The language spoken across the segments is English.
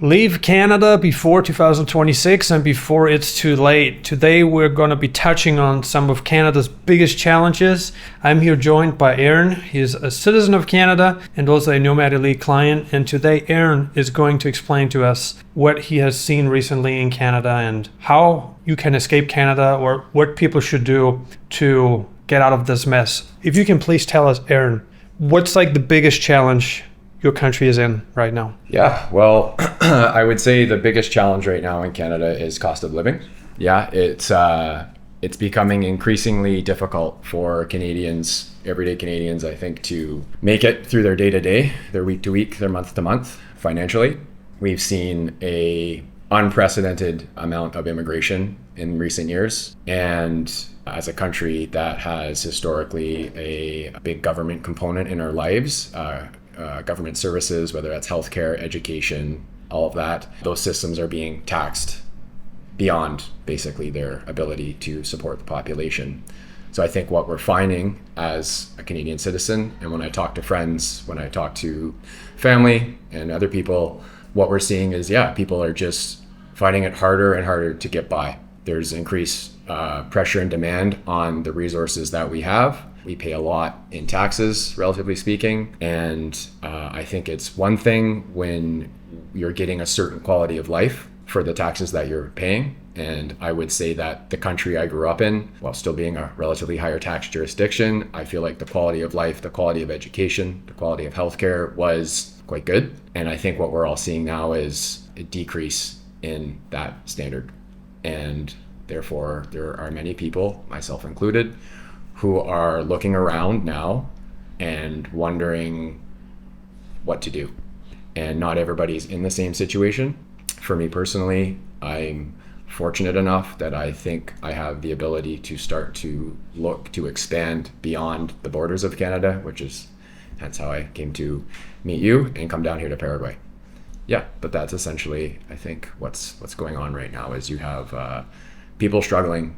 Leave Canada before 2026 and before it's too late. Today we're going to be touching on some of Canada's biggest challenges. I'm here joined by Aaron. He's a citizen of Canada and also a Nomad Elite client. And today Aaron is going to explain to us what he has seen recently in Canada and how you can escape Canada or what people should do to get out of this mess. If you can please tell us, Aaron, what's like the biggest challenge your country is in right now? Yeah, well, I would say the biggest challenge right now in Canada is cost of living. Yeah, it's becoming increasingly difficult for Canadians, everyday Canadians, I think, to make it through their day-to-day, their week-to-week, their month-to-month financially. We've seen a unprecedented amount of immigration in recent years, and as a country that has historically a big government component in our lives, government services, whether that's healthcare, education, all of that, those systems are being taxed beyond basically their ability to support the population. So I think what we're finding as a Canadian citizen, and when I talk to friends, when I talk to family and other people, what we're seeing is, people are just finding it harder and harder to get by. There's increased pressure and demand on the resources that we have. We pay a lot in taxes, relatively speaking. And I think it's one thing when you're getting a certain quality of life for the taxes that you're paying. And I would say that the country I grew up in, while still being a relatively higher tax jurisdiction, I feel like the quality of life, the quality of education, the quality of healthcare was quite good. And I think what we're all seeing now is a decrease in that standard. And therefore, there are many people, myself included, who are looking around now and wondering what to do. And not everybody's in the same situation. For me personally, I'm fortunate enough that I think I have the ability to start to look to expand beyond the borders of Canada, that's how I came to meet you and come down here to Paraguay. Yeah, but that's essentially, I think, what's going on right now is you have people struggling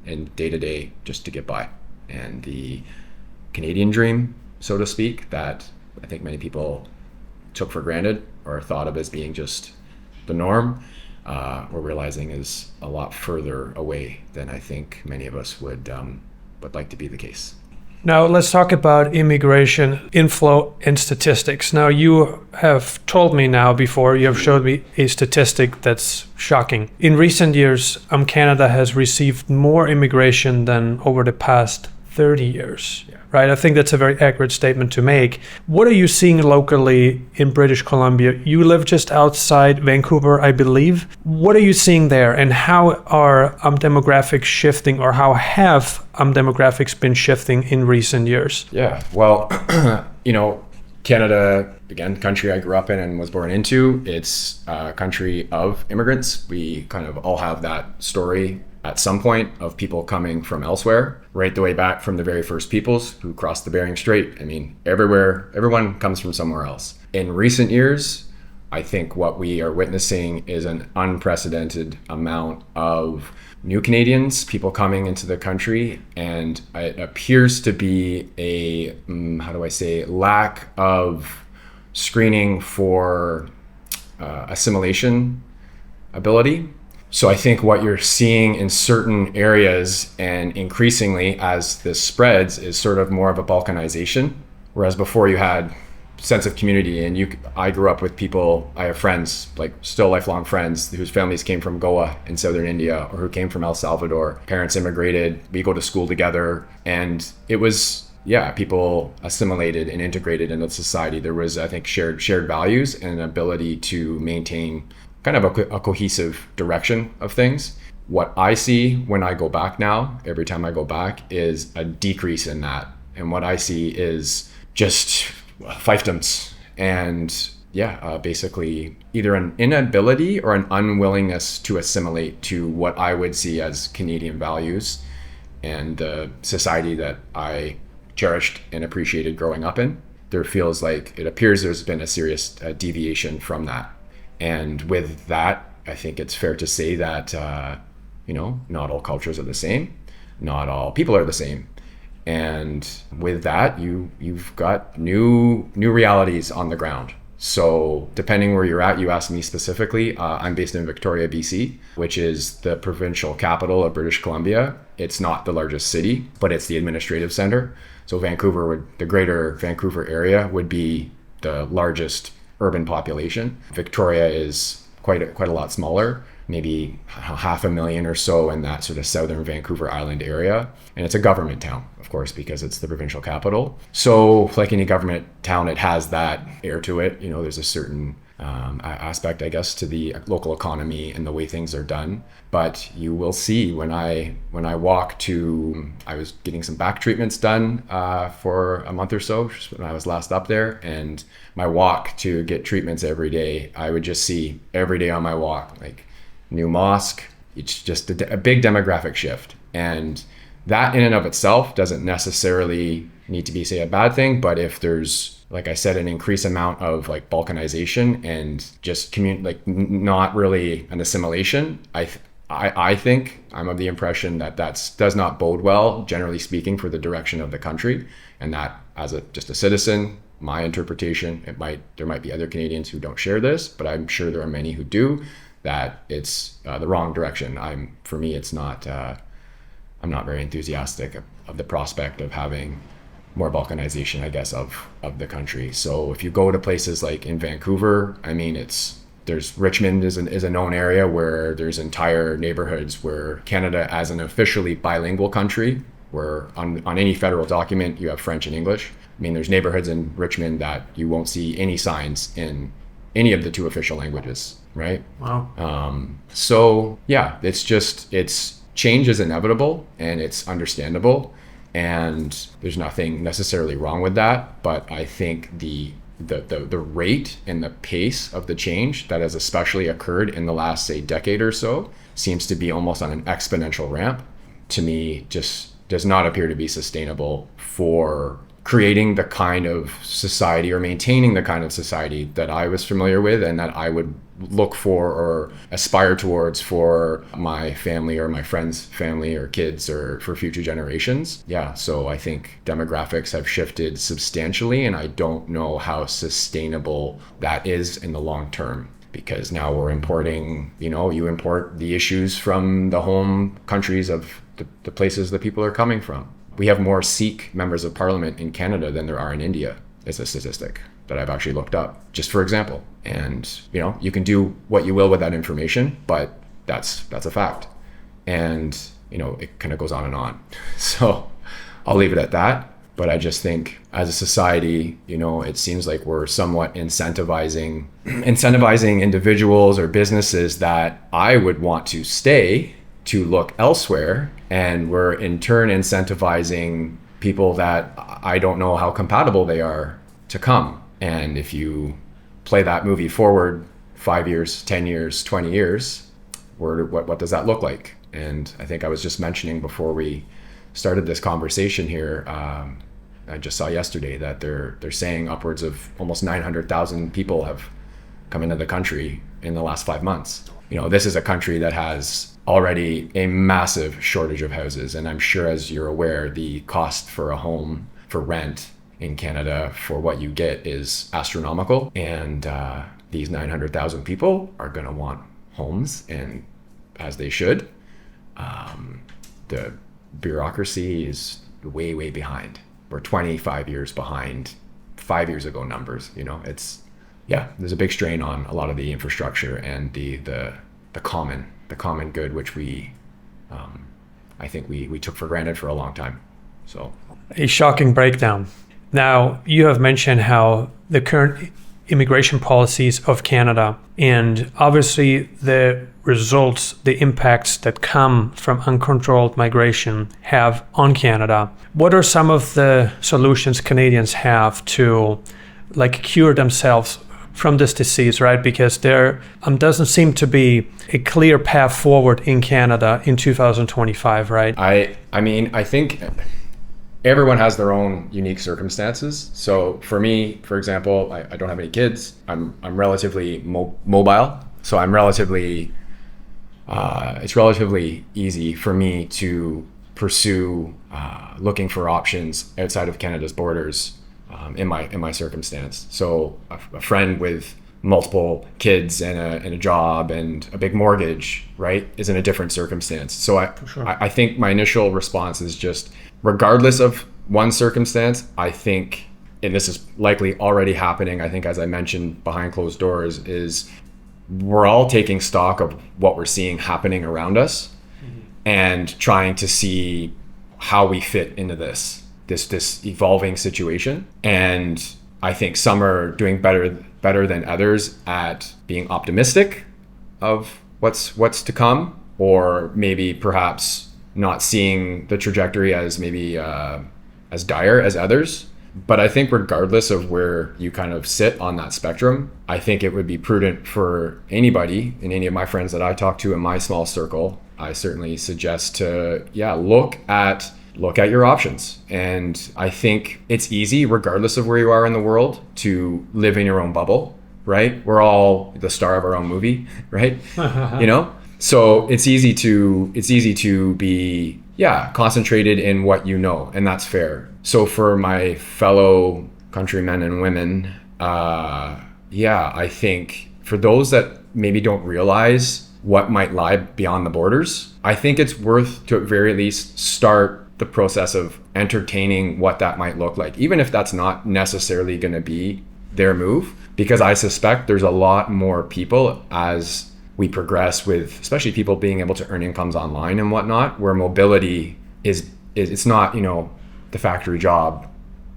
in day-to-day just to get by. And the Canadian dream, so to speak, that I think many people took for granted or thought of as being just the norm, we're realizing is a lot further away than I think many of us would like to be the case. Now let's talk about immigration inflow and statistics. Now you have told me now before, you have showed me a statistic that's shocking. In recent years, Canada has received more immigration than over the past 30 years, right? I think that's a very accurate statement to make. What are you seeing locally in British Columbia? You live just outside Vancouver, I believe. What are you seeing there, and how are demographics shifting, or how have demographics been shifting in recent years? Yeah, well, Canada, again, country I grew up in and was born into, it's a country of immigrants. We kind of all have that story at some point of people coming from elsewhere, right the way back from the very first peoples who crossed the Bering Strait. I mean, everyone comes from somewhere else. In recent years, I think what we are witnessing is an unprecedented amount of new Canadians, people coming into the country, and it appears to be a, lack of screening for assimilation ability. So I think what you're seeing in certain areas, and increasingly as this spreads, is sort of more of a balkanization. Whereas before you had sense of community, and I grew up with people, I have friends, like still lifelong friends, whose families came from Goa in southern India, or who came from El Salvador. Parents immigrated, we go to school together, and it was, people assimilated and integrated into society. There was, I think, shared values and an ability to maintain kind of a cohesive direction of things. What I see when I go back now, every time I go back, is a decrease in that. And what I see is just fiefdoms and basically either an inability or an unwillingness to assimilate to what I would see as Canadian values and the society that I cherished and appreciated growing up in. There feels like it appears there's been a serious deviation from that. And with that, I think it's fair to say that, not all cultures are the same. Not all people are the same. And with that, you've got new realities on the ground. So depending where you're at, you asked me specifically, I'm based in Victoria, BC, which is the provincial capital of British Columbia. It's not the largest city, but it's the administrative center. So the greater Vancouver area would be the largest urban population. Victoria is quite a lot smaller, maybe 500,000 or so in that sort of southern Vancouver Island area. And it's a government town, of course, because it's the provincial capital. So like any government town, it has that air to it. There's a certain aspect, I guess, to the local economy and the way things are done. But you will see when I walk to, I was getting some back treatments done for a month or so when I was last up there, and my walk to get treatments every day, I would just see every day on my walk, like new mosque. It's just a big demographic shift. And that in and of itself doesn't necessarily need to be, say, a bad thing, but if there's, like I said, an increased amount of like balkanization and just not really an assimilation, I think I'm of the impression that does not bode well, generally speaking, for the direction of the country. And that, as just a citizen, my interpretation, there might be other Canadians who don't share this, but I'm sure there are many who do, that it's the wrong direction. For me, it's not. I'm not very enthusiastic of the prospect of having more balkanization, I guess, of the country. So if you go to places like in Vancouver, I mean, there's Richmond is a known area where there's entire neighborhoods where Canada, as an officially bilingual country, where on any federal document you have French and English. I mean, there's neighborhoods in Richmond that you won't see any signs in any of the two official languages, right? Wow. So yeah, it's change is inevitable and it's understandable, and there's nothing necessarily wrong with that. But I think the rate and the pace of the change that has especially occurred in the last, say, decade or so seems to be almost on an exponential ramp. To me, just does not appear to be sustainable for creating the kind of society or maintaining the kind of society that I was familiar with and that I would look for or aspire towards for my family or my friends' family or kids or for future generations. Yeah, so I think demographics have shifted substantially, and I don't know how sustainable that is in the long term. Because now we're importing, you import the issues from the home countries of the places that people are coming from. We have more Sikh members of parliament in Canada than there are in India, is a statistic that I've actually looked up, just for example. And, you can do what you will with that information, but that's a fact. And, it kind of goes on and on. So I'll leave it at that. But I just think as a society, it seems like we're somewhat incentivizing individuals or businesses that I would want to stay to look elsewhere. And we're in turn incentivizing people that I don't know how compatible they are to come. And if you play that movie forward 5 years, 10 years, 20 years, what does that look like? And I think I was just mentioning before we started this conversation here, I just saw yesterday that they're saying upwards of almost 900,000 people have come into the country in the last 5 months. This is a country that has already a massive shortage of houses. And I'm sure, as you're aware, the cost for a home for rent in Canada for what you get is astronomical. And these 900,000 people are going to want homes, and as they should. The bureaucracy is way, way behind. We're 25 years behind 5 years ago numbers. There's a big strain on a lot of the infrastructure and the common good, which I think we took for granted for a long time. So a shocking breakdown. Now, you have mentioned how the current immigration policies of Canada and obviously the results, the impacts that come from uncontrolled migration have on Canada. What are some of the solutions Canadians have to cure themselves from this disease, right? Because there doesn't seem to be a clear path forward in Canada in 2025, right? I mean, I think everyone has their own unique circumstances. So for me, for example, I don't have any kids. I'm relatively mobile, so I'm relatively it's relatively easy for me to pursue looking for options outside of Canada's borders in my circumstance. So a friend with multiple kids and a job and a big mortgage, right, is in a different circumstance. So I think my initial response is just, regardless of one circumstance, I think, and this is likely already happening, I think, as I mentioned, behind closed doors, is we're all taking stock of what we're seeing happening around us and trying to see how we fit into this evolving situation. And I think some are doing better than others at being optimistic of what's to come, or maybe perhaps not seeing the trajectory as maybe as dire as others. But I think regardless of where you kind of sit on that spectrum, I think it would be prudent for anybody and any of my friends that I talk to in my small circle, I certainly suggest to look at your options. And I think it's easy, regardless of where you are in the world, to live in your own bubble, right? We're all the star of our own movie, right? So it's easy to be concentrated in what you know, and that's fair. So for my fellow countrymen and women, I think for those that maybe don't realize what might lie beyond the borders, I think it's worth to at very least start the process of entertaining what that might look like, even if that's not necessarily going to be their move, because I suspect there's a lot more people as we progress with, especially people being able to earn incomes online and whatnot, where mobility is it's not, the factory job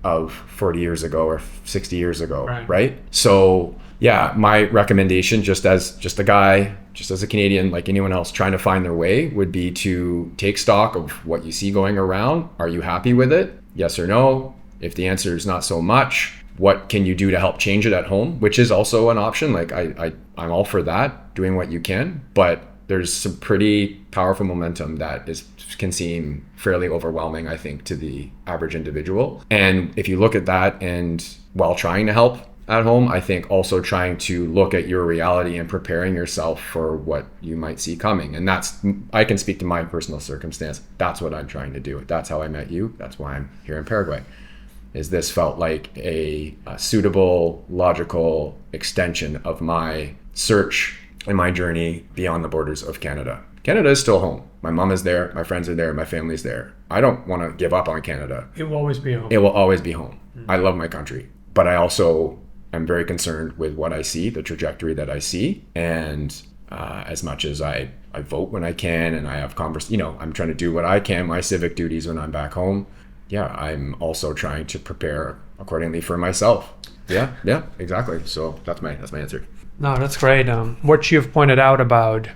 of 40 years ago or 60 years ago, right? So my recommendation, just as a Canadian, like anyone else trying to find their way, would be to take stock of what you see going around. Are you happy with it? Yes or no? If the answer is not so much, what can you do to help change it at home? Which is also an option. Like I'm all for that, doing what you can, but there's some pretty powerful momentum that can seem fairly overwhelming, I think, to the average individual. And if you look at that, and while trying to help at home, I think also trying to look at your reality and preparing yourself for what you might see coming. And I can speak to my personal circumstance. That's what I'm trying to do. That's how I met you. That's why I'm here in Paraguay. This felt like a suitable, logical extension of my search and my journey beyond the borders of Canada. Canada is still home. My mom is there, my friends are there, my family's there. I don't want to give up on Canada. It will always be home. It will always be home. I love my country, but I also am very concerned with what I see, the trajectory that I see. And as much as I vote when I can, and I have I'm trying to do what I can, my civic duties when I'm back home. I'm also trying to prepare accordingly for myself. Yeah, exactly. So that's my answer. No, that's great. What you've pointed out about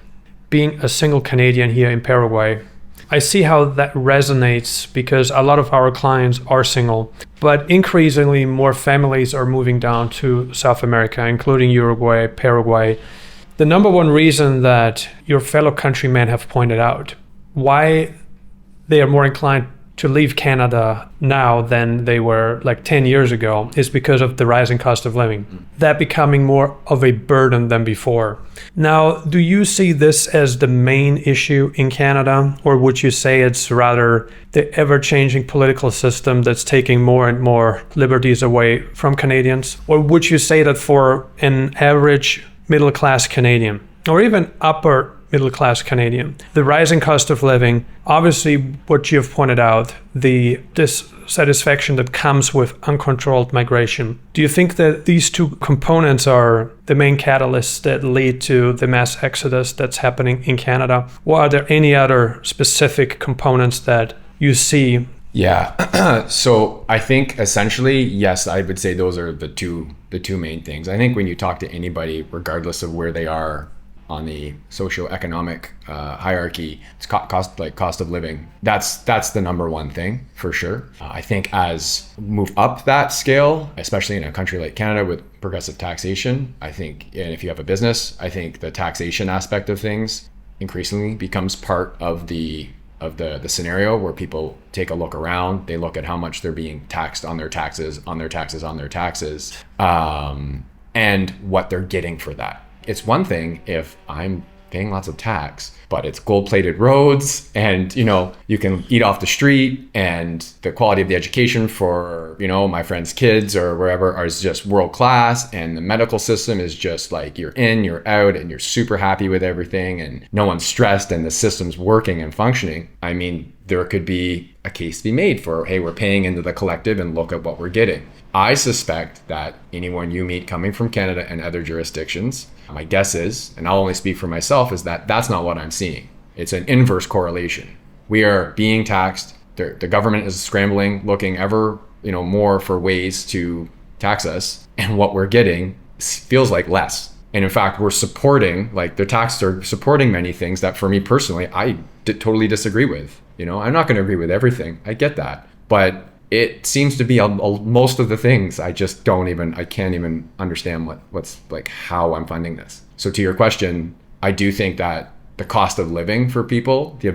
being a single Canadian here in Paraguay, I see how that resonates, because a lot of our clients are single, but increasingly more families are moving down to South America, including Uruguay, Paraguay. The number one reason that your fellow countrymen have pointed out why they are more inclined to leave Canada now than they were like 10 years ago is because of the rising cost of living, that becoming more of a burden than before. Now, do you see this as the main issue in Canada, or would you say it's rather the ever-changing political system that's taking more and more liberties away from Canadians? Or would you say that for an average middle-class Canadian, or even upper middle-class Canadian, the rising cost of living, obviously what you've pointed out, the dissatisfaction that comes with uncontrolled migration, do you think that these two components are the main catalysts that lead to the mass exodus that's happening in Canada? Or are there any other specific components that you see? So I think essentially, yes, I would say those are the two main things. I think when you talk to anybody, regardless of where they are on the socioeconomic hierarchy, it's cost of living. That's the number one thing for sure. I think as move up that scale, especially in a country like Canada with progressive taxation, I think, and if you have a business, I think the taxation aspect of things increasingly becomes part of the scenario, where people take a look around, they look at how much they're being taxed on their taxes, and what they're getting for that. It's one thing if I'm paying lots of tax, but it's gold-plated roads, and you can eat off the street, and the quality of the education for my friends' kids or wherever is just world class, and the medical system is just like you're in, you're out, and you're super happy with everything, and no one's stressed, and the system's working and functioning. I mean, there could be a case to be made for, hey, we're paying into the collective and look at what we're getting. I suspect that anyone you meet coming from Canada and other jurisdictions, my guess is, and I'll only speak for myself, is that that's not what I'm seeing. It's an inverse correlation. We are being taxed. The government is scrambling, looking ever more for ways to tax us, and what we're getting feels like less. And in fact, we're supporting, like their taxes are supporting many things that for me personally, I totally disagree with. I'm not going to agree with everything. I get that. But it seems to be most of the things I can't even understand what's like how I'm funding this. So to your question, I do think that the cost of living for people, the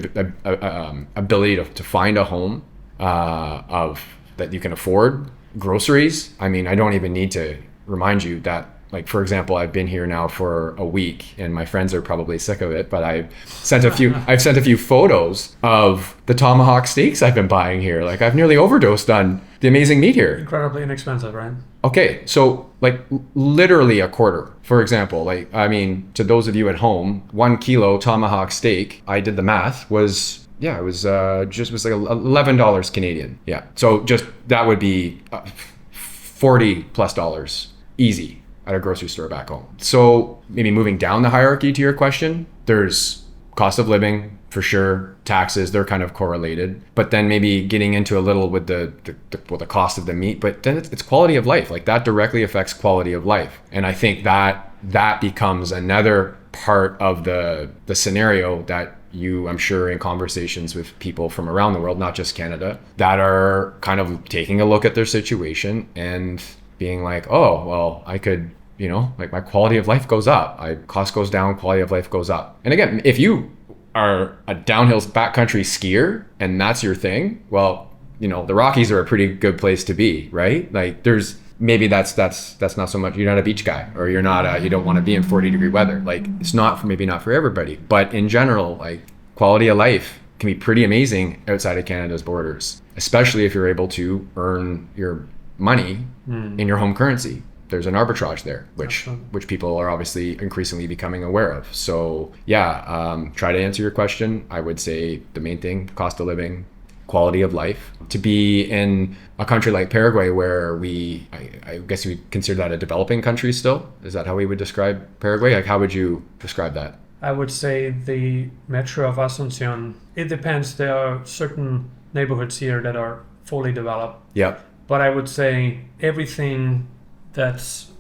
ability to find a home that you can afford, groceries. I mean, I don't even need to remind you that, like, for example, I've been here now for a week, and my friends are probably sick of it, but I've sent a few photos of the tomahawk steaks I've been buying here. Like, I've nearly overdosed on the amazing meat here. Incredibly inexpensive, right? Okay, so like literally a quarter. For example, like, I mean, to those of you at home, 1 kilo tomahawk steak, I did the math, was like $11 Canadian. Yeah, so just that would be $40+ easy at a grocery store back home. So maybe moving down the hierarchy to your question, there's cost of living for sure, taxes, they're kind of correlated, but then maybe getting into a little with the cost of the meat, but then it's quality of life. Like, that directly affects quality of life. And I think that becomes another part of the scenario that I'm sure in conversations with people from around the world, not just Canada, that are kind of taking a look at their situation and being like, oh, well, I could, like, my quality of life goes up. Cost goes down, quality of life goes up. And again, if you are a downhill backcountry skier and that's your thing, well, the Rockies are a pretty good place to be, right? Like, there's maybe that's not so much, you're not a beach guy, or you don't want to be in 40-degree weather. Like, it's maybe not for everybody, but in general, like, quality of life can be pretty amazing outside of Canada's borders, especially if you're able to earn your money in your home currency. There's an arbitrage there, which people are obviously increasingly becoming aware of. So yeah, try to answer your question. I would say the main thing, cost of living, quality of life. To be in a country like Paraguay, where I guess we consider that a developing country still. Is that how we would describe Paraguay? Like, how would you describe that? I would say the metro of Asunción, it depends. There are certain neighborhoods here that are fully developed. Yeah. But I would say everything that's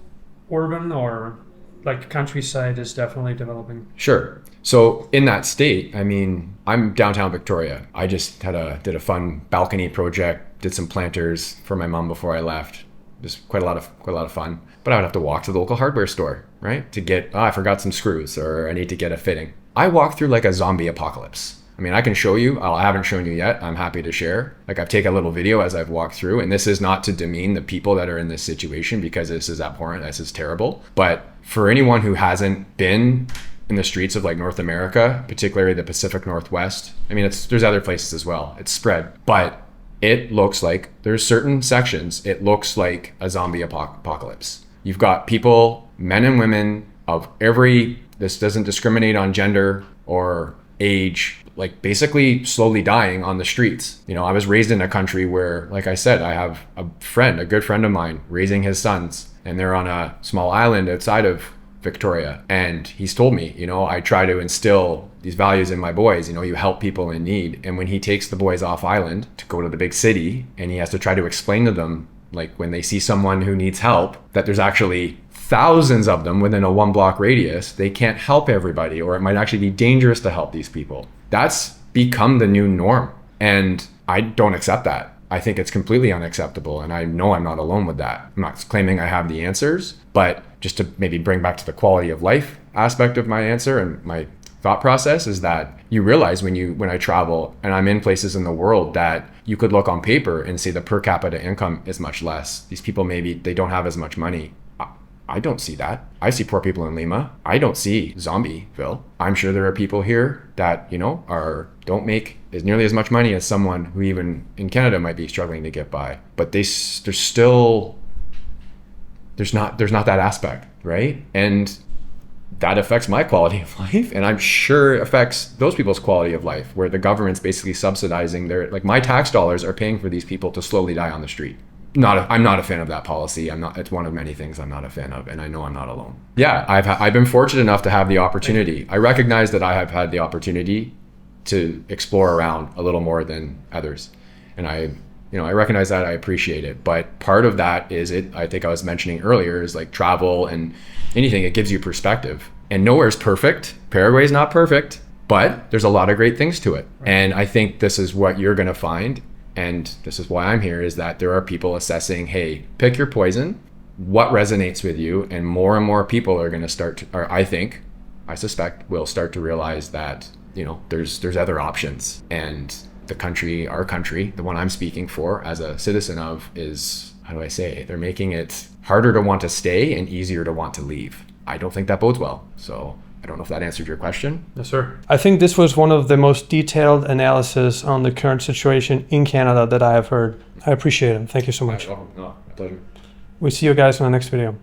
urban or like countryside is definitely developing. Sure. So in that state, I mean, I'm downtown Victoria. I just did a fun balcony project, did some planters for my mom before I left. Just quite a lot of fun. But I would have to walk to the local hardware store, right? To get, I forgot some screws, or I need to get a fitting. I walk through like a zombie apocalypse. I mean, I can show you. I haven't shown you yet. I'm happy to share. Like, I've taken a little video as I've walked through, and this is not to demean the people that are in this situation, because this is abhorrent. This is terrible. But for anyone who hasn't been in the streets of like North America, particularly the Pacific Northwest, I mean, there's other places as well. It's spread, but it looks like there's certain sections. It looks like a zombie apocalypse. You've got people, men and women of this doesn't discriminate on gender or age, like basically slowly dying on the streets. I was raised in a country where, like I said, I have a good friend of mine raising his sons, and they're on a small island outside of Victoria. And he's told me, I try to instill these values in my boys, you help people in need. And when he takes the boys off island to go to the big city, and he has to try to explain to them, like when they see someone who needs help, that there's actually thousands of them within a 1-block radius, they can't help everybody, or it might actually be dangerous to help these people. That's become the new norm. And I don't accept that. I think it's completely unacceptable. And I know I'm not alone with that. I'm not claiming I have the answers, but just to maybe bring back to the quality of life aspect of my answer and my thought process, is that you realize when I travel and I'm in places in the world that you could look on paper and say the per capita income is much less. These people, maybe they don't have as much money. I don't see that. I see poor people in Lima. I don't see Zombieville. I'm sure there are people here that, don't make as nearly as much money as someone who even in Canada might be struggling to get by. But there's not that aspect, right? And that affects my quality of life, and I'm sure it affects those people's quality of life, where the government's basically subsidizing my tax dollars are paying for these people to slowly die on the street. I'm not a fan of that policy. It's one of many things I'm not a fan of, and I know I'm not alone. Yeah, I've been fortunate enough to have the opportunity. I recognize that I have had the opportunity to explore around a little more than others, and I recognize that. I appreciate it. But part of that is I think I was mentioning earlier, is like travel and anything. It gives you perspective, and nowhere's perfect. Paraguay's not perfect, but there's a lot of great things to it. Right. And I think this is what you're going to find. And this is why I'm here, is that there are people assessing, hey, pick your poison, what resonates with you. And more people are going to start to, or I suspect will start to realize that, there's other options. And our country, the one I'm speaking for as a citizen of, is, how do I say, they're making it harder to want to stay and easier to want to leave. I don't think that bodes well. So I don't know if that answered your question. Yes, sir. I think this was one of the most detailed analysis on the current situation in Canada that I have heard. I appreciate it. Thank you so much. No, my pleasure. We see you guys in the next video.